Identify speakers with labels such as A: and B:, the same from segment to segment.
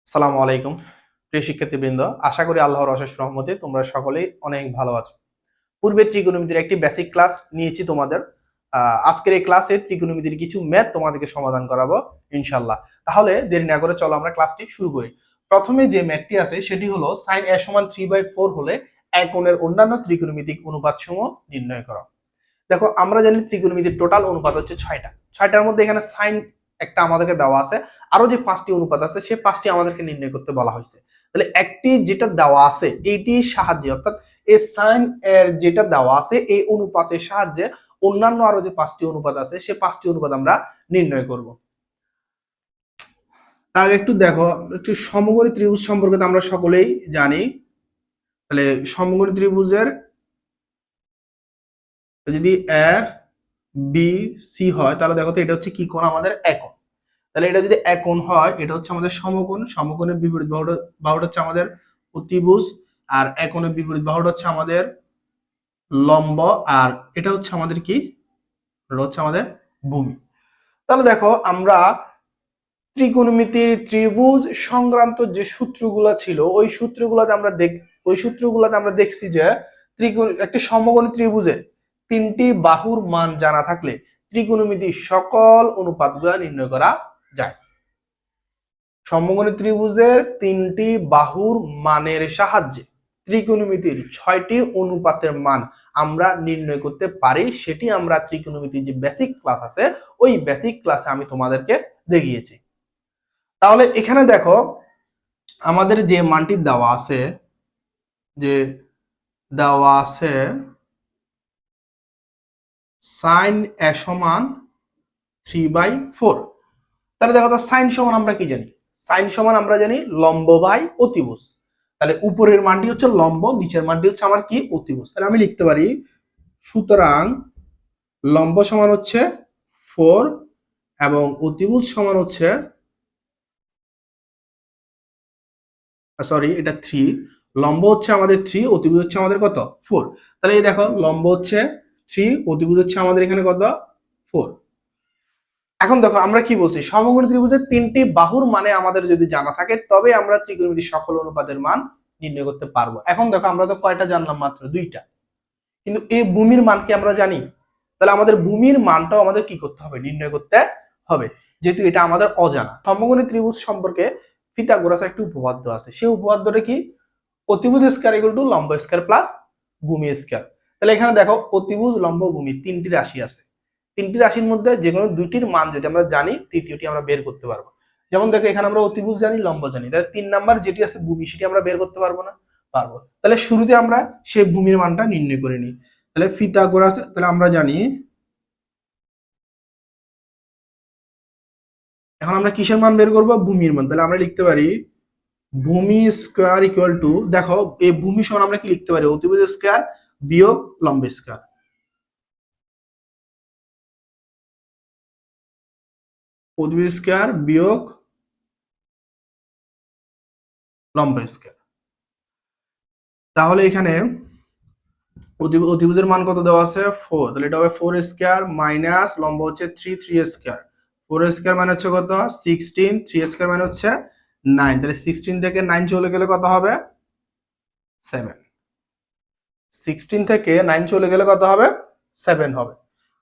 A: আসসালামু আলাইকুম প্রিয় শিক্ষার্থীবৃন্দ, আশা করি আল্লাহর অশেষ রহমতে তোমরা সকলেই অনেক ভালো আছো। পূর্বে ত্রিকোণমিতির একটি বেসিক ক্লাস নিয়েছি তোমাদের। আজকের এই ক্লাসে ত্রিকোণমিতির কিছু ম্যাথ তোমাদেরকে সমাধান করাবো ইনশাল্লাহ। তাহলে দেরি না করে চলো আমরা ক্লাসটি শুরু করি। প্রথমে যে ম্যাথটি আছে সেটি হলো sin a সমান 3/4 হলে এক কোণের অন্যান্য ত্রিকোণমিতিক অনুপাত সমূহ নির্ণয় করো। দেখো, আমরা জানি ত্রিকোণমিতির টোটাল অনুপাত হচ্ছে 6টা। 6টার মধ্যে এখানে সাইন একটা আমাদেরকে দেওয়া আছে, আরো যে 5টি অনুপাত আছে সেই 5টি আমাদেরকে নির্ণয় করতে বলা হয়েছে। তাহলে একটি যেটা দেওয়া আছে এইটির সাহায্যে, অর্থাৎ এই সাইন এর যেটা দেওয়া আছে এই অনুপাতের সাহায্যে অন্যান্য আরো যে 5টি অনুপাত আছে সেই 5টি অনুপাত আমরা নির্ণয় করব। তার আগে একটু দেখো, একটু সমকোণী ত্রিভুজ সম্পর্কে তো আমরা সকলেই জানি। তাহলে সমকোণী ত্রিভুজের যদি এ বি সি হয় তাহলে দেখো তো এটা হচ্ছে কি কোণ? আমাদের একোণ। তাহলে এটা যদি একোণ হয় এটা হচ্ছে আমাদের সমকোণ। সমকোণের বিপরীত বাহুটা হচ্ছে আমাদের অতিভুজ, আর একোণের বিপরীত বাহুটা হচ্ছে আমাদের লম্ব, আর এটা হচ্ছে আমাদের কি? এটা হচ্ছে আমাদের ভূমি। তাহলে দেখো, আমরা ত্রিকোণমিতির ত্রিভুজ সংক্রান্ত যে সূত্রগুলো ছিল ওই সূত্রগুলোতে আমরা দেখছি যে একটি সমকোণী ত্রিভুজের 3টি বাহুর মান জানা থাকলে ত্রিকোণমিতির সকল অনুপাতগুলো নির্ণয় করা যায়। সমকোণী ত্রিভুজের 3টি বাহুর মানের সাহায্যে ত্রিকোণমিতির 6টি অনুপাতের মান আমরা নির্ণয় করতে পারি। সেটি আমরা ত্রিকোণমিতির যে বেসিক ক্লাস আছে ওই বেসিক ক্লাসে আমি তোমাদেরকে দেখিয়েছি। তাহলে এখানে দেখো, আমাদের যে মানটি দেওয়া আছে সাইন এ সমান 3/4। তাহলে দেখো তো, সাইন সমান আমরা কি জানি? সাইন সমান আমরা জানি লম্ব বাই অতিভুজ। তাহলে উপরের মানটি হচ্ছে লম্ব, নিচের মানটি হচ্ছে আমার কি? অতিভুজ। তাহলে আমি লিখতে পারি সুতরাং লম্ব সমান হচ্ছে 4 এবং অতিভুজ সমান হচ্ছে, সরি এটা 3। লম্ব হচ্ছে আমাদের 3, অতিভুজ হচ্ছে আমাদের কত? 4। তাহলে এই দেখো, লম্ব হচ্ছে 3, অতিভুজ হচ্ছে আমাদের এখানে কত? 4। এখন দেখো, আমরা কি বলছি? সমকোণী ত্রিভুজের 3টি বাহুর মানে আমাদের যদি জানা থাকে তবে আমরা ত্রিকোণমিতির সকল অনুপাতের মান নির্ণয় করতে পারবো। এখন দেখো, আমরা তো কয়টা জানলাম? মাত্র 2টা। কিন্তু এই ভূমির মান কি আমরা জানি? তাহলে আমাদের ভূমির মানটাও আমাদের কি করতে হবে? নির্ণয় করতে হবে, যেহেতু এটা আমাদের অজানা। সমকোণী ত্রিভুজ সম্পর্কে পিথাগোরাসের একটি উপপাদ্য আছে। সেই উপপাদ্যটা কি? অতিভুজ স্কয়ার ইকুয়াল টু লম্ব স্কয়ার প্লাস ভূমি স্কয়ার। তাহলে এখানে দেখো, অতিভুজ, লম্ব, ভূমি 3টি রাশি আছে। 3টি রাশির মধ্যে যে কোনো 2টির মান যদি আমরা জানি, তৃতীয়টি আমরা বের করতে পারবো। যেমন দেখো, এখানে আমরা অতিভুজ জানি, লম্ব জানি, তাহলে 3 নাম্বার যেটি আছে ভূমি, সেটি আমরা বের করতে পারবো না? পারবো। তাহলে শুরুতে আমরা সেই ভূমির মানটা নির্ণয় করে নিই। তাহলে পিথাগোরাস, তাহলে আমরা জানি, এখন আমরা কিসের মান বের করবো? ভূমির মান। তাহলে আমরা লিখতে পারি ভূমি স্কয়ার ইকুয়াল টু, দেখো এই ভূমি সমান আমরা কি লিখতে পারি? অতিভুজ স্কয়ার বিয়োগ লম্ব স্কয়ার। অতিভুজ স্কয়ার বিয়োগ লম্ব স্কয়ার। তাহলে এখানে অতিভুজের মান কত দেওয়া আছে? 4। তাহলে এটা হবে 4 স্কয়ার মাইনাস লম্ব হচ্ছে 3 স্কয়ার। 4 স্কয়ার মানে হচ্ছে কত? 16। 3 স্কয়ার মানে হচ্ছে 9। তাহলে 16 থেকে 9 চলে গেলে কত হবে? 7। 16 থেকে 9 চলে গেলে কত হবে? 7 হবে।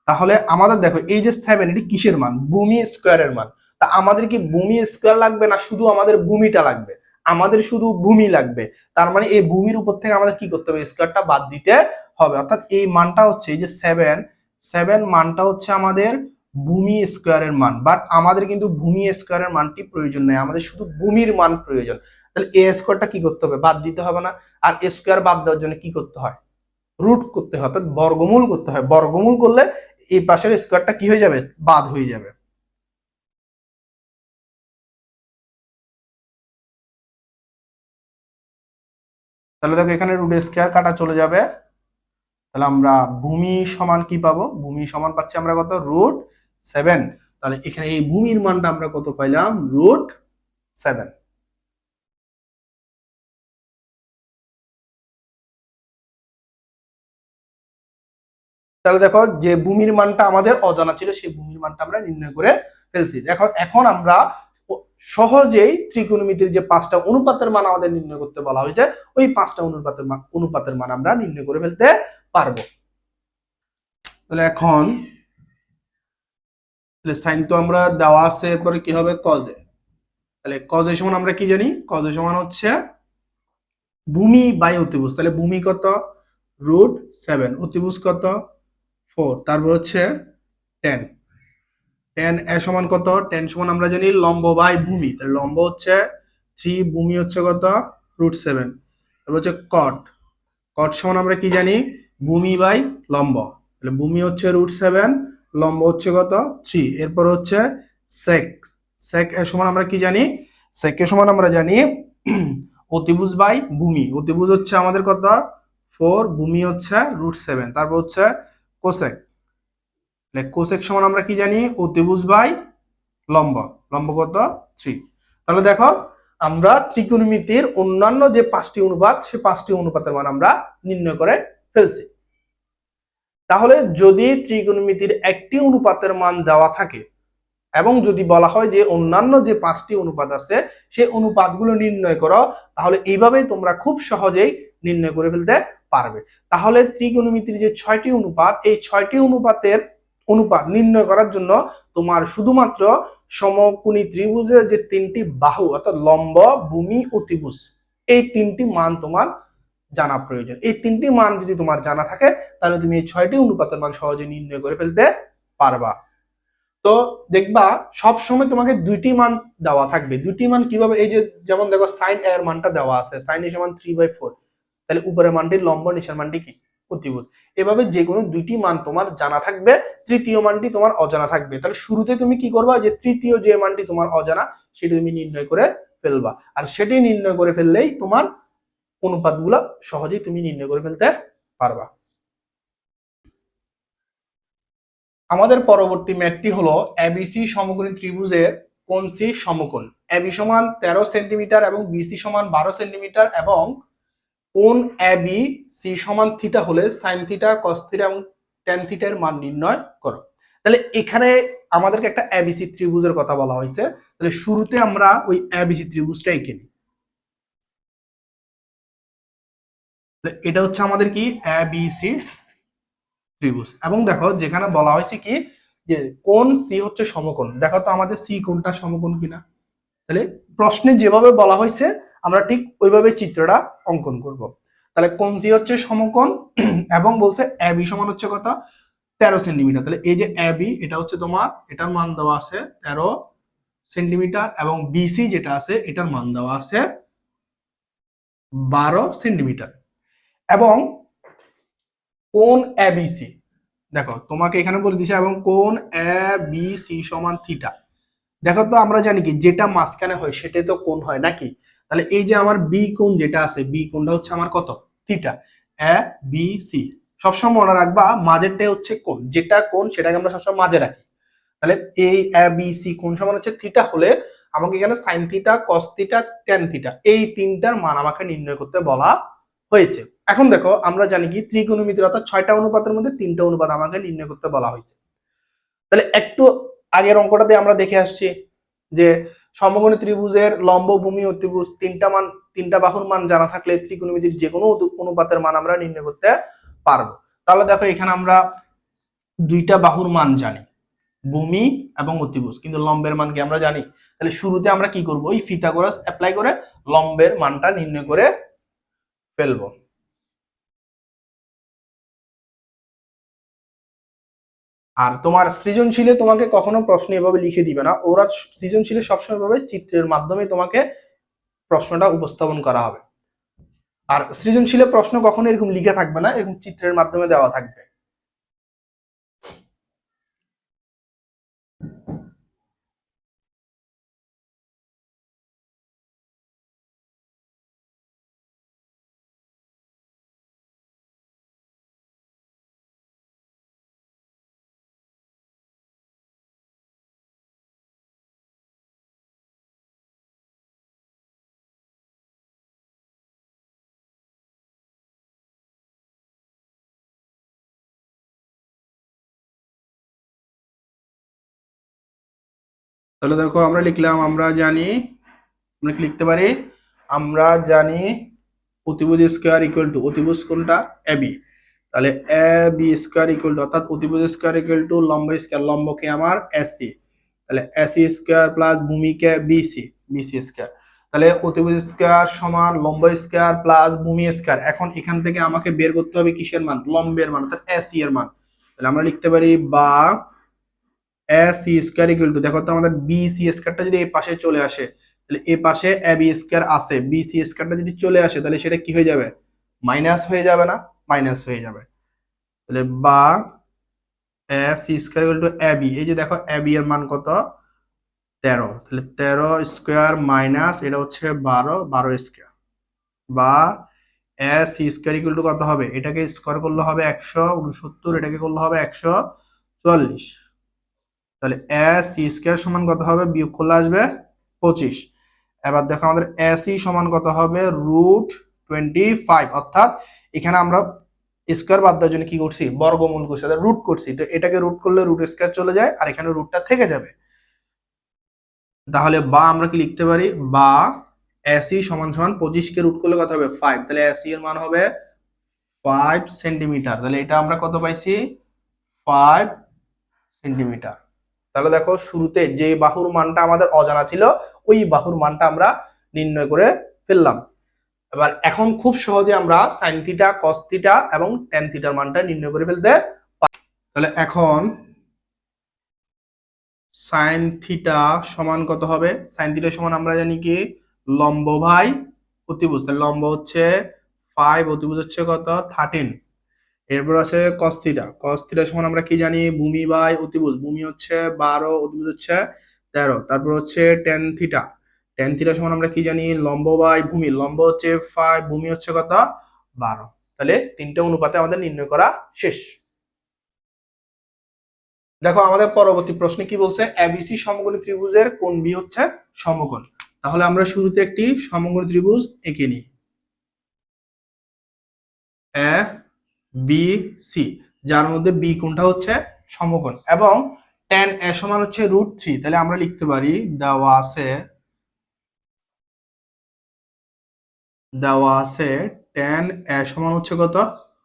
A: তাহলে আমাদের দেখো, এই যে 7, এটি কিসের মান? ভূমি স্কয়ারের মান। তা আমাদের কি ভূমি স্কয়ার লাগবে না শুধু আমাদের ভূমিটা লাগবে? আমাদের শুধু ভূমি লাগবে। তার মানে এই ভূমির উপর থেকে আমাদের কি করতে হবে? স্কয়ারটা বাদ দিতে হবে। অর্থাৎ এই মানটা হচ্ছে, এই যে 7 মানটা হচ্ছে আমাদের ভূমি স্কয়ারের মান। বাট আমাদের কিন্তু ভূমি স্কয়ারের মানটি প্রয়োজন নেই, আমাদের শুধু ভূমির মান প্রয়োজন। তাহলে এ স্কয়ারটা কি করতে হবে? বাদ দিতে হবে না? আর স্কয়ার বাদ দেওয়ার জন্য কি করতে হয়? রুট করতে হয়, অর্থাৎ বর্গমূল করতে হয়। বর্গমূল করলে এই পাশের স্কয়ারটা কি হয়ে যাবে? বাদ হয়ে যাবে। তাহলে দেখো, এখানে রুট স্কয়ার কাটা চলে যাবে। তাহলে আমরা ভূমি সমান কি পাবো? ভূমি সমান পাচ্ছি আমরা কত? √7। তাহলে এখানে এই ভূমির মানটা আমরা কত পাইলাম? √7। তাহলে দেখো, যে ভূমির মানটা আমাদের অজানা ছিল সেই ভূমির মানটা আমরা নির্ণয় করে ফেলছি। দেখো, এখন আমরা সহজেই ত্রিকোণমিতির যে 5টা অনুপাতের মান আমাদের নির্ণয় করতে বলা হয়েছে, ওই 5টা অনুপাতের মান আমরা নির্ণয় করে ফেলতে পারবো। তাহলে এখন সাইন তো আমরা দেওয়া আছে, এরপরে কি হবে কজে। তাহলে কজে সমান আমরা কি জানি, কজে সমান হচ্ছে ভূমি বাই অতিভুজ। তাহলে ভূমি কত, √7, অতিভুজ কত 4, তারপর হচ্ছে 10। টেন এ সমান কত, টেন সমান আমরা জানি লম্ব বাই ভূমি, তাহলে লম্ব হচ্ছে 3, ভূমি হচ্ছে কত √7। তারপর হচ্ছে কট, কট সমান আমরা কি জানি ভূমি বাই লম্ব, তাহলে ভূমি হচ্ছে √7, লম্ব হচ্ছে কত 3। এরপর হচ্ছে সেক, সেক এর সমান আমরা কি জানি, সেক এর সমান আমরা জানি অতিভুজ বাই ভূমি, অতিভুজ হচ্ছে আমাদের কত 4, ভূমি হচ্ছে √7। তারপর হচ্ছে কোসেক, কোসেক সমান আমরা কি জানি অতিভুজ বাই লম্ব, লম্ব কত 3। তাহলে দেখো আমরা ত্রিকোণমিতির অন্যান্য যে 5টি অনুপাত, সেই 5টি অনুপাতের মান আমরা নির্ণয় করে ফেলছি। তাহলে যদি ত্রিকোণমিতির একটি অনুপাতের মান দেওয়া থাকে এবং যদি বলা হয় যে অন্যান্য যে 5টি অনুপাত আছে সেই অনুপাতগুলো নির্ণয় করো, তাহলে এইভাবেই তোমরা খুব সহজেই নির্ণয় করে ফেলতে পারবে। তাহলে ত্রিকোণমিতির যে 6টি অনুপাত, এই 6টি অনুপাত নির্ণয় করার জন্য তোমার শুধুমাত্র সমকোণী ত্রিভুজের যে 3টি বাহু অর্থাৎ লম্ব, ভূমি, অতিভুজ, এই 3টি মান তোমার জানা প্রয়োজন। এই 3টি মান যদি তোমার জানা থাকে তাহলে তুমি এই 6টি অনুপাতের মান সহজে নির্ণয় করে ফেলতে পারবা। তো দেখবা সব সময় তোমাকে 2টি মান দেওয়া থাকবে। 2টি মান কিভাবে, এই যে যেমন দেখো সাইন এর মানটা দেওয়া আছে, সাইন এ সমান 3/4, তাহলে উপরের মানটি লম্ব, নিচের মানটি কি অতিভুজ। এভাবে যে কোনো 2টি মান তোমার জানা থাকবে, তৃতীয় মানটি তোমার অজানা থাকবে। তাহলে শুরুতে তুমি কি করবা, যে তৃতীয় যে মানটি তোমার অজানা সেটি তুমি নির্ণয় করে ফেলবা, আর সেটি নির্ণয় করে ফেললেই তোমার অনুপাতগুলো সহজেই তুমি নির্ণয় করে ফেলতে পারবা। আমাদের পরবর্তী ম্যাথটি হলো এবিসি সমকোণী ত্রিভুজের কোণ সি সমকোণ। এবি সমান 13 সেন্টিমিটার এবং বিসি সমান 12 সেন্টিমিটার এবং কোণ এবি সি সমান থিটা হলে সাইন থিটা, কস থিটা এবং ট্যান থিটার মান নির্ণয় করো। তাহলে এখানে আমাদেরকে একটা এবিসি ত্রিভুজের কথা বলা হয়েছে। তাহলে শুরুতে আমরা ওই এবিসি ত্রিভুজটা এঁকে নিই। এটা হচ্ছে আমাদের কি এবিসি ত্রিভুজ, এবং দেখো যেখানে বলা হয়েছে কি যে কোণ সি হচ্ছে সমকোণ, দেখো তো আমাদের সি কোণটা সমকোণ কিনা। তাহলে প্রশ্নে যেভাবে বলা হয়েছে আমরা ঠিক ওইভাবে চিত্রটা অঙ্কন করব। তাহলে কোণ সি হচ্ছে সমকোণ এবং বলছে এবি সমান হচ্ছে কত 13 সেন্টিমিটার। তাহলে এই যে এবি এটা হচ্ছে তোমার, এটার মান দেওয়া আছে 13 সেন্টিমিটার এবং বিসি যেটা আছে এটার মান দেওয়া আছে 12 সেন্টিমিটার। এবং কোণ এবিসি দেখো তোমাকে এখানে বলে দিছে, এবং কোণ এ বি সি সমান থিটা। দেখো তো আমরা জানি কি যেটা মাঝখানে হয় সেটাই তো কোণ হয় নাকি। তাহলে এই যে আমার বি কোণ যেটা আছে, বি কোণটা হচ্ছে আমার কত থিটা। এ বি সি সবসময় মনে রাখবা মাঝেরটাই হচ্ছে কোণ, যেটা কোণ সেটাকে আমরা সবসময় মাঝে রাখি। তাহলে এই এ বি সি কোণ সমান হচ্ছে থিটা হলে আমাকে এখানে sine theta, cos theta, tan theta এই তিনটার মান আমাকে নির্ণয় করতে বলা হয়েছে। এখন দেখো আমরা জানি কি ত্রিকোণমিতির অর্থাৎ 6টা অনুপাতের মধ্যে 3টা অনুপাত আমাকে নির্ণয় করতে বলা হয়েছে। তাহলে একটু আগের অঙ্কটাতে আমরা দেখে আসছি যে সমকোণী ত্রিভুজের লম্ব, ভূমি, অতিভুজ 3টা বাহুর মান জানা থাকলে ত্রিকোণমিতির যে কোনো অনুপাতের মান আমরা নির্ণয় করতে পারবো। তাহলে দেখো এখানে আমরা 2টা বাহুর মান জানি, ভূমি এবং অতিভুজ, কিন্তু লম্বের মান কি আমরা জানি। তাহলে শুরুতে আমরা কি করব, ওই ফিথাগোরাস অ্যাপ্লাই করে লম্বের মানটা নির্ণয় করে ফেলবো। আর তোমার সৃজনশীলে তোমাকে কখনো প্রশ্ন এভাবে লিখে দিবে না, ওরা সৃজনশীলে সবসময় ভাবে চিত্রের মাধ্যমে তোমাকে প্রশ্নটা উপস্থাপন করা হবে। আর সৃজনশীলে প্রশ্ন কখনো এরকম লিখে থাকবে না, এরকম চিত্রের মাধ্যমে দেওয়া থাকবে। তাহলে দেখো আমরা লিখলাম, আমরা জানি, আমরা কি লিখতে পারি, আমরা জানি অতিভুজ স্কোয়ার ইকুয়াল টু, অতিভুজ কোনটা, এবি, তাহলে A B square equal to, অর্থাৎ অতিভুজ স্কোয়ার ইকুয়াল টু লম্ব স্কোয়ার, লম্বকে আমার এসি, তাহলে এসি স্কোয়ার প্লাস ভূমিকে বিসি, বিসি স্কোয়ার, তাহলে অতিভুজ স্কোয়ার সমান লম্ব স্কোয়ার প্লাস ভূমি স্কোয়ার। এখন এখান থেকে আমাকে বের করতে হবে কিসের মান, লম্বের মান, অর্থাৎ এসি এর মান। তাহলে আমরা লিখতে পারি বা এসি স্কোয়ার ইকুয়াল টু, দেখো তো আমাদের বিসি স্কোয়ারটা যদি এই পাশে চলে আসে, তাহলে এই পাশে এবি স্কোয়ার আছে, বিসি স্কোয়ারটা যদি চলে আসে তাহলে সেটা কি হয়ে যাবে, মাইনাস হয়ে যাবে না, মাইনাস হয়ে যাবে। তাহলে বা C square equal to AB, এই যে দেখো এবি এর মান কত, 13, তাহলে 13 স্কোয়ার মাইনাস এটা হচ্ছে 12, 12 স্কোয়ার, বা সি স্কোয়ার ইকুয়াল টু কত হবে, এটাকে স্কোয়ার করলে হবে 169, এটাকে করলে হবে 144, তাহলে সি স্কোয়ার সমান কত হবে, বিয়োগ করলে আসবে 25। এবার দেখো আমাদের সি সমান কত হবে, √25, অর্থাৎ এখানে আমরা স্কোয়ার বাদ দেওয়ার জন্য কি করছি, বর্গমূল করছি, রুট করছি, তো এটাকে রুট করলে রুট স্কোয়ার চলে যায় আর এখানে রুটটা থেকে যাবে। তাহলে বা আমরা কি লিখতে পারি, বা এসি সমান সমান 25 কে রুট করলে কত হবে 5, তাহলে এসি এর মান হবে 5 সেন্টিমিটার। তাহলে এটা আমরা কত পাইছি, 5 সেন্টিমিটার। তাহলে দেখো শুরুতে যে বাহুর মানটা আমাদের অজানা ছিল ওই বাহুর মানটা আমরা নির্ণয় করে ফেললাম। এবার এখন খুব সহজে আমরা সাইন থিটা, কস থিটা এবং ট্যান থিটার মানটা নির্ণয় করে ফেলতে পারি। তাহলে এখন সাইন থিটা সমান কত হবে, সাইন থিটা সমান আমরা জানি কি, লম্ব বাই অতিভুজ, তাহলে লম্ব হচ্ছে 5, অতিভুজ হচ্ছে কত 13, এরপর আছে কস থিটা, কস থিটা সমান আমরা কি জানি, ভূমি বাই অতিভুজ, ভূমি হচ্ছে 12, অতিভুজ হচ্ছে 13, তারপর হচ্ছে ট্যান থিটা, ট্যান থিটা সমান আমরা কি জানি, লম্ব বাই ভূমি, লম্ব হচ্ছে 5, ভূমি হচ্ছে কত 12। তাহলে তিনটে অনুপাতে আমাদের নির্ণয় করা শেষ। দেখো আমাদের পরবর্তী প্রশ্নে কি বলছে, এবিসি সমকোণী ত্রিভুজের কোণ বি হচ্ছে সমকোণ। তাহলে আমরা শুরুতে একটি সমকোণী ত্রিভুজ এঁকে নিই, এ বি সি, যার মধ্যে বি কোণটা হচ্ছে সমকোণ এবং tan a সমান হচ্ছে √3, তাহলে আমরা লিখতে পারি দেওয়া আছে tan a সমান হচ্ছে কত,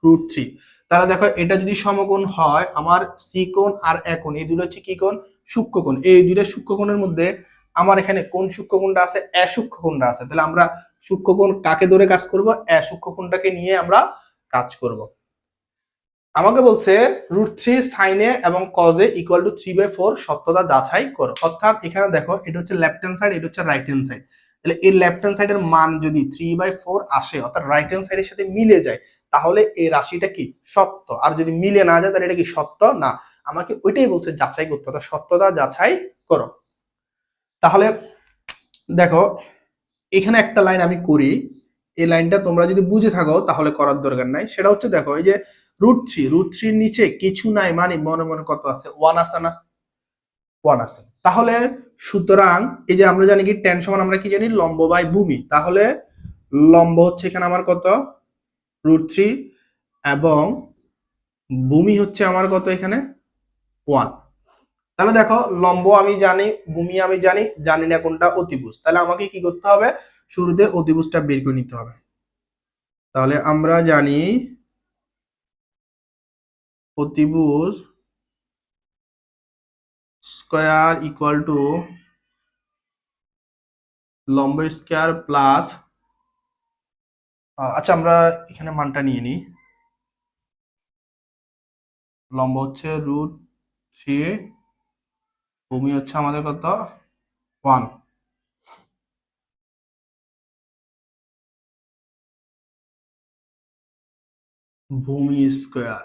A: √3। তাহলে দেখো এটা যদি সমকোণ হয়, আমার সি কোণ আর এ কোণ এই দুটো হচ্ছে কি কোণ, সূক্ষ্মকোণ, এই দুটো সূক্ষ্মকোণের মধ্যে আমার এখানে কোন সূক্ষ্মকোণটা আছে, এ সূক্ষ্মকোণটা আছে, তাহলে আমরা সূক্ষ্মকোণ কাকে ধরে কাজ করব, এ সূক্ষ্মকোণটাকে নিয়ে আমরা কাজ করব। আমাকে বলছে √3 সাইনে এবং কজে ইকুয়াল টু 3/4 সত্যতা যাচাই করো, অর্থাৎ এখানে দেখো এটা হচ্ছে লেফট হ্যান্ড সাইড, এটা হচ্ছে রাইট হ্যান্ড সাইড, তাহলে এই লেফট হ্যান্ড সাইডের মান যদি 3/4 আসে অর্থাৎ রাইট হ্যান্ড সাইডের সাথে মিলে যায় তাহলে এই রাশিটা কি সত্য, আর যদি মিলে না যায় তাহলে এটা কি সত্য না। আমাকে ওইটাই বলছে যাচাই করতে, অর্থাৎ সত্যতা যাচাই করো। তাহলে দেখো এখানে একটা লাইন আমি করি, এই লাইনটা তোমরা যদি বুঝে থাকো তাহলে করার দরকার নাই। সেটা হচ্ছে দেখো এই যে √3 নিচে কিছু নাই মানে মনে মনে কত আছে, 1 আছে না, 1 আছে। তাহলে সুতরাং এই যে আমরা জানি কি tan সমান আমরা কি জানি, লম্ব বাই ভূমি, তাহলে লম্ব হচ্ছে এখানে আমার কত √3 এবং ভূমি হচ্ছে আমার কত এখানে 1। তাহলে দেখো লম্ব আমি জানি, ভূমি আমি জানি, জানি না কোনটা অতিভুজ, তাহলে আমাকে কি করতে হবে, শুরুতে অতিভুজটা বের করে নিতে হবে। তাহলে আমরা জানি অতিভুজ স্কয়ার ইকুয়াল টু লম্ব স্কয়ার প্লাস, আচ্ছা আমরা এখানে মানটা নিয়ে নিই, লম্ব হচ্ছে √3, ভূমি হচ্ছে আমাদের কত 1, ভূমি স্কয়ার,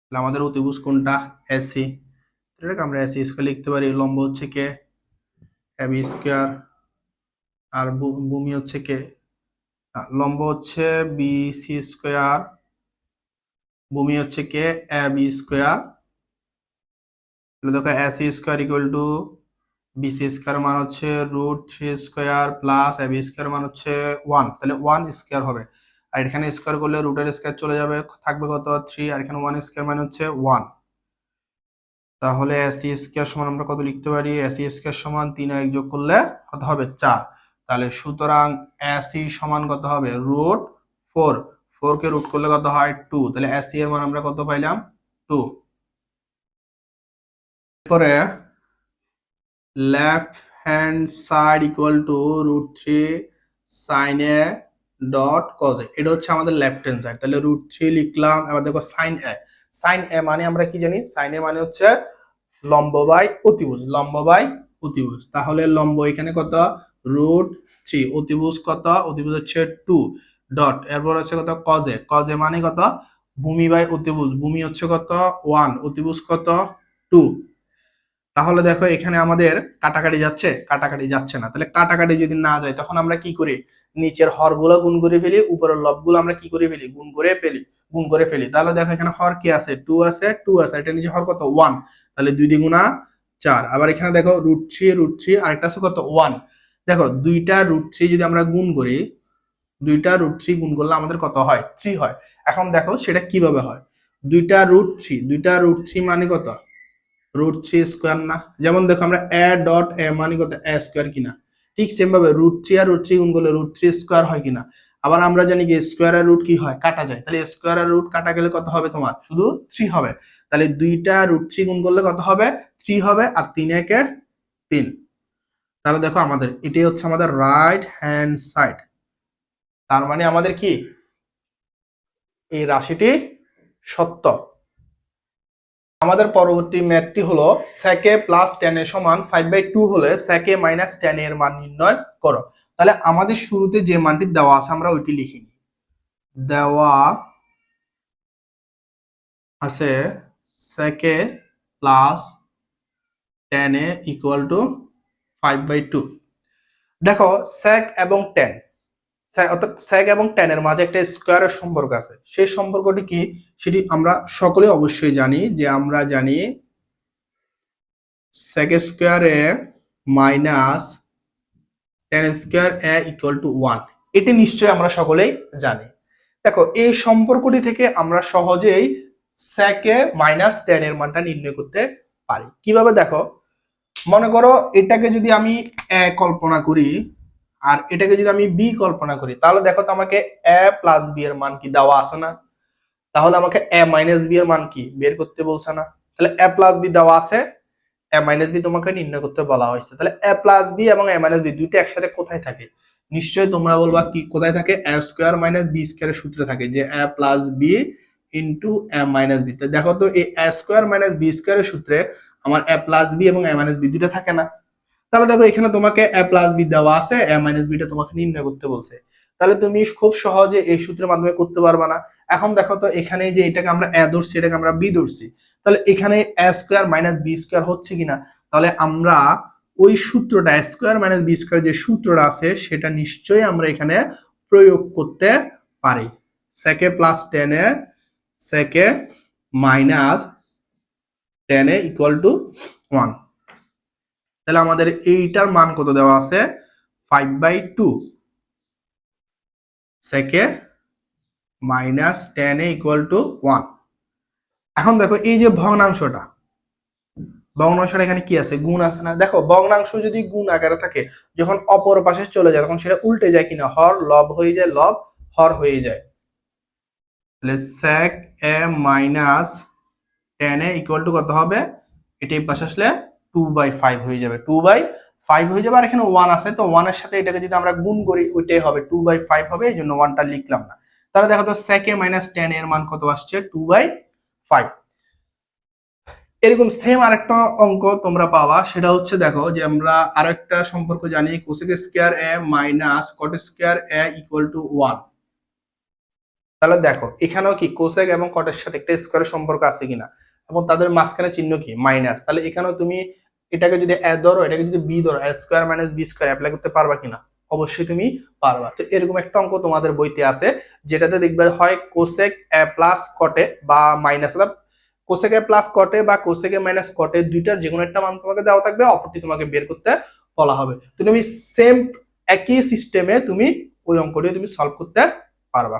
A: তাহলে আমাদের অতিভুজ কোনটা, এসি, এটাকে আমরা এসি স্কয়ার লিখতে পারি, লম্ব হচ্ছে কে এবি স্কয়ার আর ভূমি হচ্ছে কে, লম্ব হচ্ছে বিসি স্কয়ার, ভূমি হচ্ছে কে এবি স্কয়ার, তাহলে দেখো AC square equal to BC square মান হচ্ছে √3 স্কয়ার প্লাস এবি স্কয়ার মান হচ্ছে 1, তাহলে 1 স্কয়ার হবে, আর এখানে স্কয়ার করলে রুটের স্কয়ার চলে যাবে, থাকবে কত 3, আর এখানে 1 স্কয়ার মানে হচ্ছে 1। তাহলে এসি স্কয়ার সমান আমরা কত লিখতে পারি? এসি স্কয়ার সমান 3 আর 1 যোগ করলে কত হবে? 4। তাহলে সুতরাং এসি সমান কত হবে? রুট 4। 4 কে রুট করলে কত হয়? 2। তাহলে এসি এর মান আমরা কত পাইলাম? 2। করে left hand side equal to √3 sin a dot cos a, এটা হচ্ছে আমাদের লেফট হ্যান্ড সাইড। তাহলে √3 লিখলাম। এবার দেখো sin a। sin a মানে আমরা কি জানি? sin a মানে হচ্ছে লম্ব বাই অতিভুজ, লম্ব বাই অতিভুজ। তাহলে লম্ব এখানে কত? √3, অতিভুজ কত? অতিভুজ হচ্ছে 2 ডট, এরপর হচ্ছে কত? cos a। cos a মানে কত? ভূমি বাই অতিভুজ, ভূমি হচ্ছে কত? 1, অতিভুজ কত? 2। তাহলে দেখো এখানে আমাদের কাটাকাটি যাচ্ছে? কাটাকাটি যাচ্ছে না। তাহলে কাটাকাটি যদি না যায় তখন আমরা কি করি? নিচের হরগুলো গুণ করে ফেলি, উপরের লবগুলো আমরা কি করে ফেলি? গুণ করে ফেলি। তাহলে দেখো এখানে হর কি আছে? 2 আছে, 2 আছে। এটা নিচে হর কত? 1। তাহলে 2 দ্বিগুণা 4। আবার এখানে দেখো √3 আরেকটা আছে কত? 1। দেখো দুইটা √3 যদি আমরা গুণ করি, দুইটা √3 গুণ করলে আমাদের কত হয়? 3 হয়। এখন দেখো সেটা কিভাবে হয়। দুইটা √3 মানে কত? √3 স্কোয়ার না? যেমন দেখো আমরা a ডট a মানে কত? a স্কোয়ার কিনা? ঠিক সেম ভাবে √3 আর √3 গুণ করলে √3 স্কোয়ার হয় কিনা? আবার আমরা জানি কি স্কোয়ার আর রুট কি হয়? কাটা যায়। তাহলে স্কোয়ার আর রুট কাটা গেলে কত হবে তোমার? শুধু 3 হবে। তাহলে দুইটা √3 গুণ করলে কত হবে? 3 হবে। আর 3 একে 3। তাহলে দেখো আমাদের এটাই হচ্ছে আমাদের রাইট হ্যান্ড সাইড। তার মানে আমাদের কি এই রাশিটি সত্য। আমাদের পরবর্তী ম্যাথটি হলো sec a plus tan a সমান 5/2 হলে sec a minus tan a এর মান নির্ণয় করো। তাহলে আমাদের শুরুতে যে মানটি দেওয়া আছে আমরা ওইটি লিখি নি। দেওয়া আছে sec a plus tan a equal to 5/2। দেখো sec এবং tan, অর্থাৎ sec এবং tan এর মাঝে একটা স্কয়ারের সম্পর্ক আছে। সেই সম্পর্কটি কি সেটি আমরা সকলে অবশ্যই জানি, যে আমরা জানি sec square a minus tan square a equal to 1। এটি নিশ্চয়ই আমরা সকলেই জানি। দেখো এই সম্পর্কটি থেকে আমরা সহজেই sec a মাইনাস tan এর মানটা নির্ণয় করতে পারি। কিভাবে? দেখো মনে করো এটাকে যদি আমি a কল্পনা করি আর এটাকে যদি আমি b কল্পনা করি, তাহলে দেখো তো আমাকে a প্লাস b এর মান কি দেওয়া আছে না? তাহলে আমাকে a মাইনাস b এর মান কি বের করতে বলছে না? তাহলে a প্লাস b দেওয়া আছে, a মাইনাস বি তোমাকে নির্ণয় করতে বলা হয়েছে। তাহলে a প্লাস বি এবং a মাইনাস বি দুইটা একসাথে কোথায় থাকে? নিশ্চয়ই তোমরা বলবা কি কোথায় থাকে? a স্কয়ার মাইনাস b স্কয়ারের সূত্রে থাকে, যে a plus B into a minus B. তো দেখো তো এই a স্কয়ার মাইনাস b স্কয়ারের সূত্রে আমার a প্লাস বি এবং a মাইনাস বি দুইটা থাকে না? তাহলে দেখো এখানে তোমাকে a প্লাস বি দেওয়া আছে, a মাইনাস বিটা তোমাকে নির্ণয় করতে বলছে। তাহলে তুমি খুব সহজে এই সূত্রের মাধ্যমে করতে পারবা না। এখন দেখো তো এখানে যে এটাকে আমরা a ধরছি, এটাকে আমরা b ধরছি, তাহলে এখানে a square minus b square হচ্ছে কিনা? তাহলে আমরা ওই সূত্রটা a square minus b square যে সূত্রটা আছে সেটা নিশ্চয়ই আমরা এখানে প্রয়োগ করতে পারি। sec a plus tan a sec a minus tan a equal to 1। তাহলে আমাদের এইটার মান কত দেওয়া আছে? 5/2 sec a minus tan a equal to 1। এখন দেখো এই যে ভগ্নাংশটা, ভগ্নাংশটা এখানে কি আছে? গুণ আছে না? দেখো ভগ্নাংশ যদি গুণ আকারে থাকে, যখন অপর পাশে চলে যায় তখন সেটা উল্টে যায় কিনা? হর লব হয়ে যায়, লব হর হয়ে যায়। তাহলে sec a minus tan a equal to কত হবে? এটি পাশে আসলে 2/5 হয়ে যাবে, 2/5 হয়ে যাবে। আর এখানে 1 আছে, তো 1 এর সাথে এটাকে যদি আমরা গুণ করি ওইটাই হবে 2/5 হবে, এই জন্য 1টা লিখলাম না। তাহলে দেখো তো sec a minus tan a এর মান কত আসছে? 2/5। এরকম সেম আরেকটা অঙ্ক তোমরা পাবা, সেটা হচ্ছে দেখো যে আমরা আরেকটা সম্পর্ক জানি cosec square a minus cot square a equal to 1। তাহলে দেখো এখানেও কি কোসেক এবং কটের সাথে একটা স্কয়ারের সম্পর্ক আছে কিনা, এবং তাদের মাঝখানে চিহ্ন কি? মাইনাস। তাহলে এখানেও তুমি এটাকে যদি a ধরো, এটাকে যদি b ধরো, a square minus b square apply করতে পারবা কিনা? অবশ্যই তুমি পারবা। তো এরকম একটা অঙ্ক তোমাদের বইতে আছে, যেটাতে দেখবে হয় কোসেক a প্লাস কটে বা মাইনাস, কোসেক a প্লাস কটে বা কোসেক a মাইনাস কটে, দুইটার যে কোনো একটা মান তোমাকে দেওয়া থাকবে, অপরটি তোমাকে বের করতে বলা হবে। তো তুমি সেম একই সিস্টেমে তুমি ওই অঙ্কটি তুমি সলভ করতে পারবা।